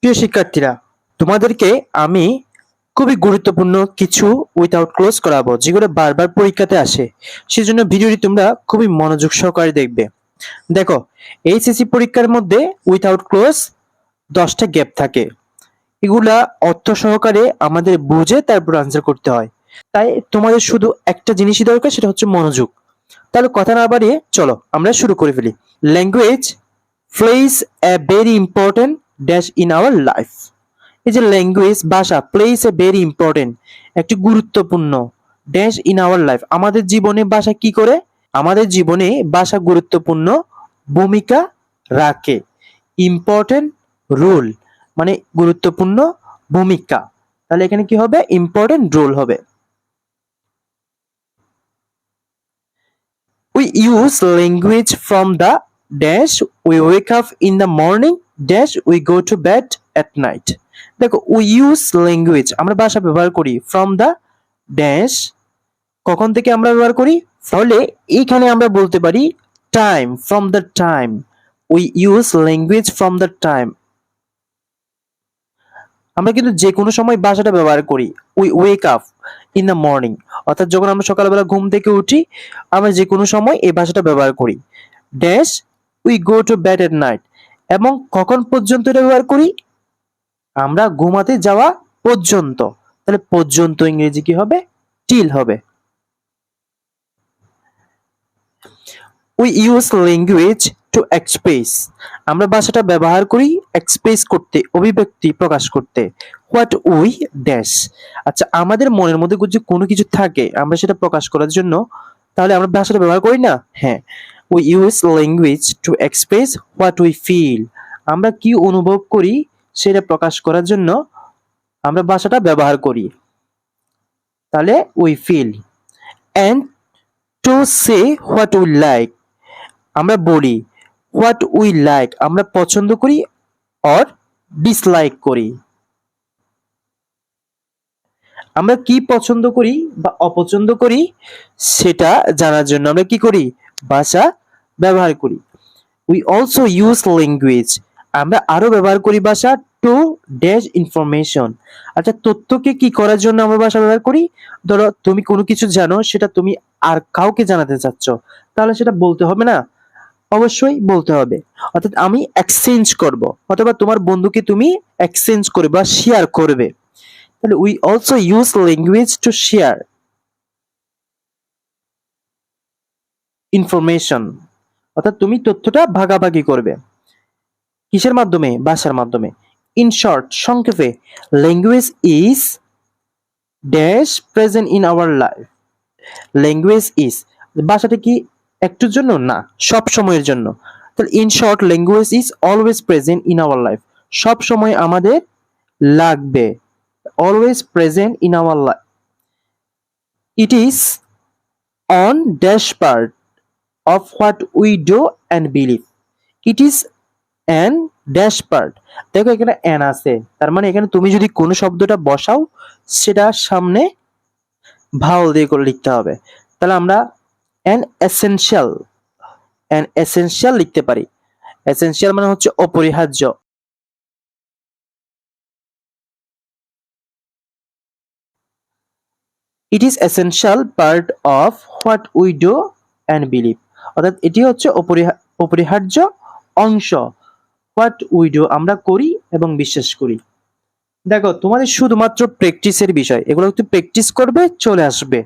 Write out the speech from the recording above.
প্রিয় শিক্ষার্থীরা, তোমাদেরকে আমি খুবই গুরুত্বপূর্ণ কিছু উইথআউট ক্লোজ করাবো, যেগুলো বারবার পরীক্ষাতে আসে। সেজন্য ভিডিওটি তোমরা খুবই মনোযোগ সহকারে দেখবে। দেখো, এইচএসসি পরীক্ষার মধ্যে উইথআউট ক্লোজ 10টা গ্যাপ থাকে। এগুলা অর্থ সহকারে আমাদের বুঝে তারপর আনসার করতে হয়। তাই তোমাদের শুধু একটা জিনিসই দরকার, সেটা হচ্ছে মনোযোগ। তাহলে কথা না বাড়িয়ে চলো আমরা শুরু করে ফেলি। Language place a very important dash in our life. এই যে ল্যাঙ্গুয়েজ, ভাষা, প্লেস এ ভেরি ইম্পর্টেন্ট, একটি গুরুত্বপূর্ণ ড্যাশ ইন আওয়ার লাইফ, আমাদের জীবনে ভাষা কি করে, আমাদের জীবনে ভাষা গুরুত্বপূর্ণ ভূমিকা রাখে। ইম্পর্টেন্ট রোল মানে গুরুত্বপূর্ণ ভূমিকা, তাহলে এখানে কি হবে, ইম্পর্টেন্ট রোল হবে। We use language from the dash we wake up in the morning dash we go to bed at night. দেখো, we use language, আমরা ভাষা ব্যবহার করি from the dash, কখন থেকে আমরা ব্যবহার করি, তাহলে এইখানে আমরা বলতে পারি time, from the time we use language from the time। আমরা কিন্তু যে কোনো সময় ভাষাটা ব্যবহার করি। We wake up in the morning, অর্থাৎ যখন আমরা সকালবেলা ঘুম থেকে উঠি, আমরা যে কোনো সময় এই ভাষাটা ব্যবহার করি। Dash we go to bed at night, এবং কখন পর্যন্ত এটা ব্যবহার করি, আমরা ঘুমাতে যাওয়া পর্যন্ত। তাহলে পর্যন্ত ইংরেজি কি হবে, টিল হবে। We use language to express, আমরা ভাষাটা ব্যবহার করি এক্সপ্রেস করতে, অভিব্যক্তি প্রকাশ করতে। হোয়াট উই ড্যাশ, আচ্ছা আমাদের মনের মধ্যে যদি কোনো কিছু থাকে আমরা সেটা প্রকাশ করার জন্য, তাহলে আমরা ভাষাটা ব্যবহার করি না? হ্যাঁ, we use language to express what we feel, আমরা কি অনুভব করি সেটা প্রকাশ করার জন্য আমরা ভাষাটা ব্যবহার করি। তাহলে we feel. And to say what we like, আমরা বলি হোয়াট উই লাইক, আমরা পছন্দ করি অর ডিসলাইক করি। আমরা কি পছন্দ করি বা অপছন্দ করি সেটা জানার জন্য আমরা কি করি, ভাষা ব্যবহার করি। উই অলসো ইউজ ল্যাঙ্গুয়েজ, আমরা আরো ব্যবহার করি ভাষা টু ড্যাশ ইনফরমেশন, আচ্ছা তথ্যকে কি করার জন্য আমরা ভাষা ব্যবহার করি। ধরো তুমি কোনো কিছু জানো, সেটা তুমি আর কাউকে জানাতে চাচ্ছ, তাহলে সেটা বলতে হবে না? অবশ্যই বলতে হবে। অর্থাৎ আমি এক্সচেঞ্জ করব, অথবা তোমার বন্ধুকে তুমি এক্সচেঞ্জ করবে বা শেয়ার করবে। তাহলে we also use language to share information, অর্থাৎ তুমি তথ্যটা ভাগাভাগি করবে। কিসের মাধ্যমে? ভাষার মাধ্যমে। ইন শর্ট, সংক্ষেপে, language is dash present in our life. Language is, ভাষাটা কি একটুর জন্য? না, সব সময়ের জন্য। তাহলে in short, language is always present in our life, সব সময় আমাদের লাগবে, always present in our life. It is on dash part of what we do and believe. It is an dash part, দেখো এখানে অ্যান আছে, তার মানে এখানে তুমি যদি কোনো শব্দটা বসাও সেটা সামনে ভাওয়াল দিয়ে করে লিখতে হবে। তাহলে আমরা অ্যান এসেনশিয়াল লিখতে পারি। এসেনশিয়াল মানে হচ্ছে অপরিহার্য। It is essential part of what we do and believe, অর্থাৎ এটি হচ্ছে অপরিহার্য অংশ। হোয়াট উই ডু, আমরা করি এবং বিশ্বাস করি। দেখো তোমাদের শুধুমাত্র প্র্যাকটিসের বিষয়, এগুলো একটু প্র্যাকটিস করবে, চলে আসবে।